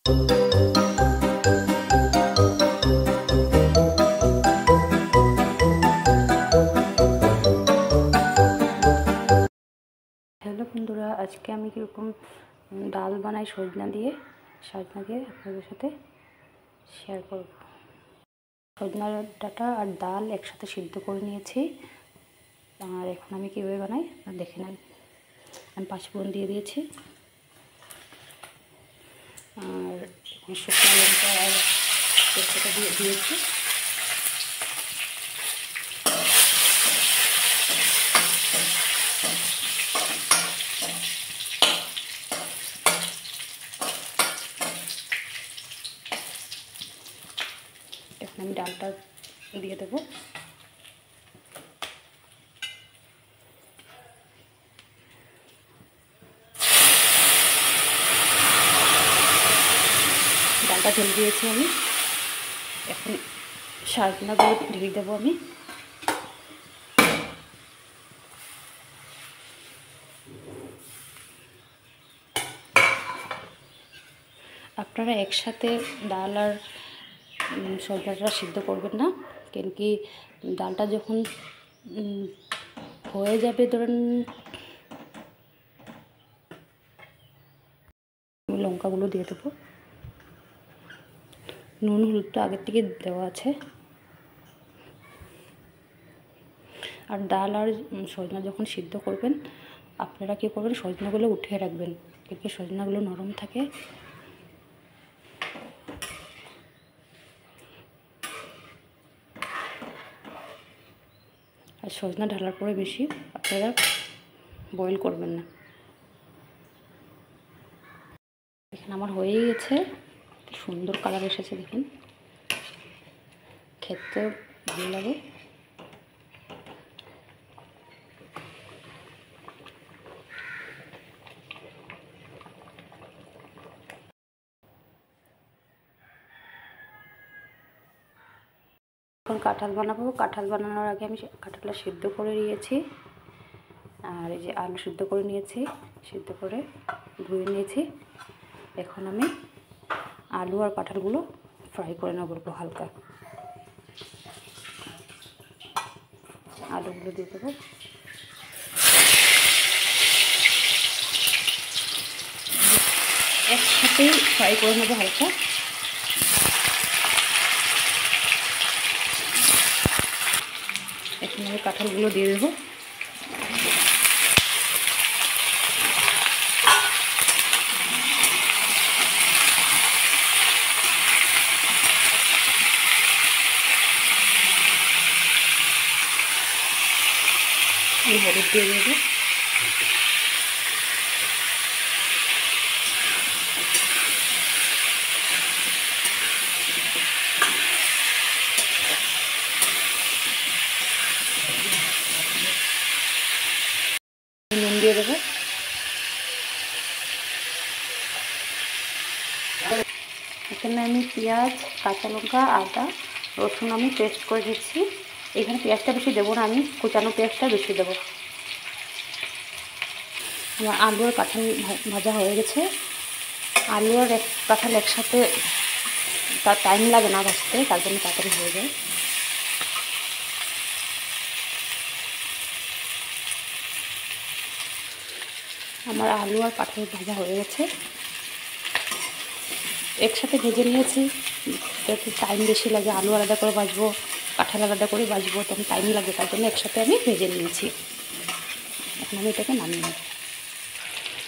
Hello বন্ধুরা, আজকে আমি কীরকম ডাল বানাই সজনা দিয়ে আপনাদের সাথে শেয়ার করব। সজনা ডাঁটা আর ডাল একসাথে সিদ্ধ করে নিয়েছি, আর এখন আমি কীভাবে বানাই দেখে নেন। আমি পাঁচফোড়ন দিয়ে দিয়েছি, আর শুকনো লঙ্কা আর তেজপাতা দিয়েছি। এখন আমি ডালটা দিয়ে দেবো। ডালটা ঢেলে দিয়েছি আমি, এখন সজনাগুলো ঢেলে দেবো আমি। আপনারা একসাথে ডাল আর সজনাটা সিদ্ধ করবেন না, কেন কি ডালটা যখন হয়ে যাবে, ধরেন লঙ্কাগুলো দিয়ে দেবো। নুন হলুদটা আগের থেকে দেওয়া আছে। আর ডাল আর সজনা যখন সিদ্ধ করবেন, আপনারা কী করবেন, সজনাগুলো উঠিয়ে রাখবেন, কেন কি সজনাগুলো নরম থাকে। আর সজনা ঢালার পরে বেশি আপনারা বয়েল করবেন না। এখানে আমার হয়েই গেছে, সুন্দর কালার এসেছে দেখুন, খেতে ভালো লাগে। এখন কাঁঠাল বানাবো। কাঁঠাল বানানোর আগে আমি কাঁঠালটা সিদ্ধ করে নিয়েছি, আর এই যে আলু সিদ্ধ করে নিয়েছি, সিদ্ধ করে ধুয়ে নিয়েছি। এখন আমি আলু আর কাঁঠালগুলো ফ্রাই করে নেব হালকা। আলুগুলো দিয়ে দেবো। একসাথেই ফ্রাই করে নেবো হালকা। এখন আমি কাঁঠালগুলো দিয়ে দেবো। হলুদ দিয়ে দেবো। নুন দিয়ে দেবো। এখানে আমি পেঁয়াজ, কাঁচা লঙ্কা, আদা, রসুন আমি পেস্ট করে দিচ্ছি। এখানে পেঁয়াজটা বেশি দেবো না, আমি কুচানো পেঁয়াজটা বেশি দেবো। আমার আলু আর কাঁঠাল ভাজা হয়ে গেছে। আলু আর কাঁঠাল একসাথে তার টাইম লাগে না ভাজতে, তার জন্য তাড়াতাড়ি হয়ে যায়। আমার আলু আর কাঁঠাল ভাজা হয়ে গেছে, একসাথে ভেজে নিয়েছি। একটু টাইম বেশি লাগে, আলু আলাদা করে ভাজবো, কাঁঠাল আলাদা করে ভাজবো, তখন টাইম লাগে, তার জন্য একসাথে আমি ভেজে নিয়েছি। এখন আমি এটাকে নামিয়ে নেব।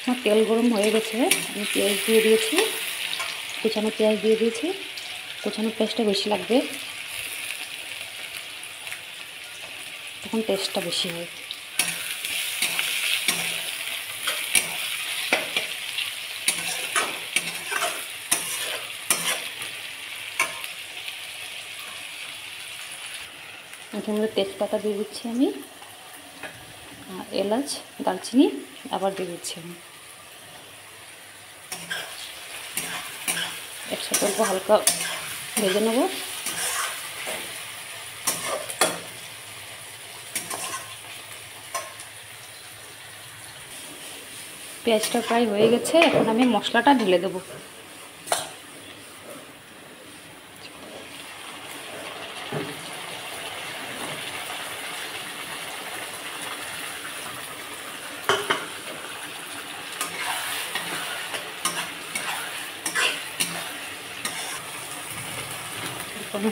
আমার তেল গরম হয়ে গেছে, আমি পেঁয়াজ দিয়ে দিয়েছি, কুচানো পেঁয়াজ দিয়ে দিয়েছি। কুচানো পেঁয়াজটা বেশি লাগবে, তখন টেস্টটা বেশি হয়। এখানে তেজপাতা দিয়ে দিচ্ছি আমি, এলাচ, দারচিনি আবার দিয়ে দিচ্ছি আমি। একসাথে অল্প হালকা ভেজে নেব। পেঁয়াজটা প্রায় হয়ে গেছে, এখন আমি মশলাটা ঢেলে দেবো।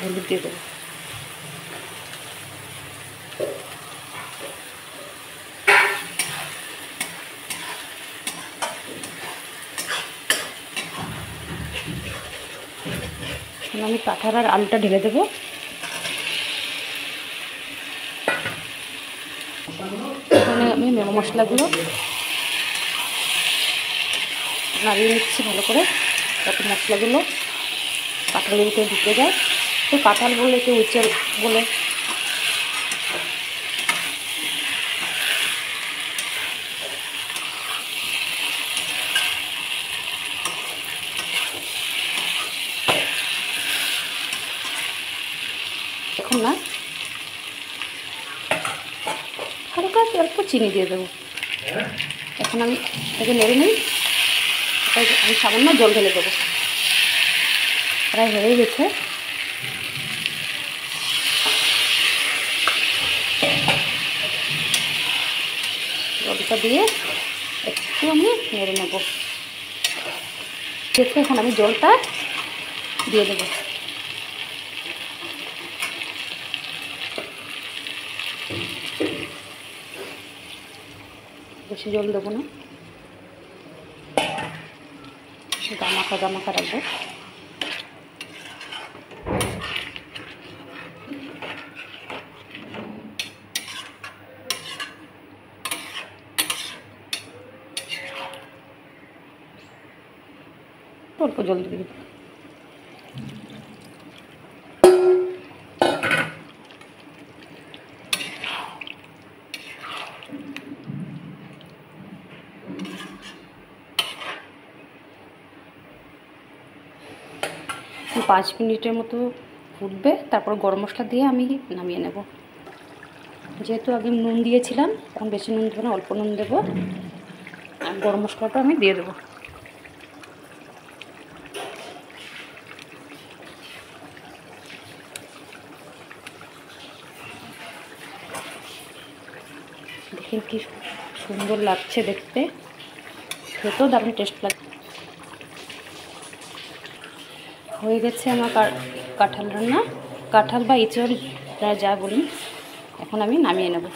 হলুদ দিয়ে দেবো। আমি কাঁঠাল আর আলুটা ঢেলে দেবো। এখানে আমি মশলাগুলো নাড়িয়ে নিচ্ছি ভালো করে, যাতে মশলাগুলো কাঁঠালের ভিতরে ঢুকে যায়। তো কাঁঠাল বলে কেউ উচ্চের বলে, এখন না হালকা অল্প চিনি দিয়ে দেবো। এখন আমি এটাকে নেড়ে নিই, আমি সামান্য জল ঢেলে দেবো। প্রায় হয়ে গেছে। জলটা দিয়ে একটু আমি নেড়ে নেব। এখন আমি জলটা দিয়ে দেবো। বেশি জল দেবো না, গামাখা গামাখা রাখবো। অল্প জল দিয়ে দেবো। 5 মিনিটের মতো ফুটবে, তারপর গরম মশলা দিয়ে আমি নামিয়ে নেব। যেহেতু আগে নুন দিয়েছিলাম, এখন বেশি নুন দেবো না, অল্প নুন দেবো। আর গরম মশলাটা আমি দিয়ে দেবো। দেখেন কি সুন্দর লাগছে দেখতে, খেতেও দারুণ টেস্ট লাগছে। হয়ে গেছে আমার কাঁঠাল রান্না, কাঁঠাল বা ইঁচড় যা বলুন। এখন আমি নামিয়ে নেব।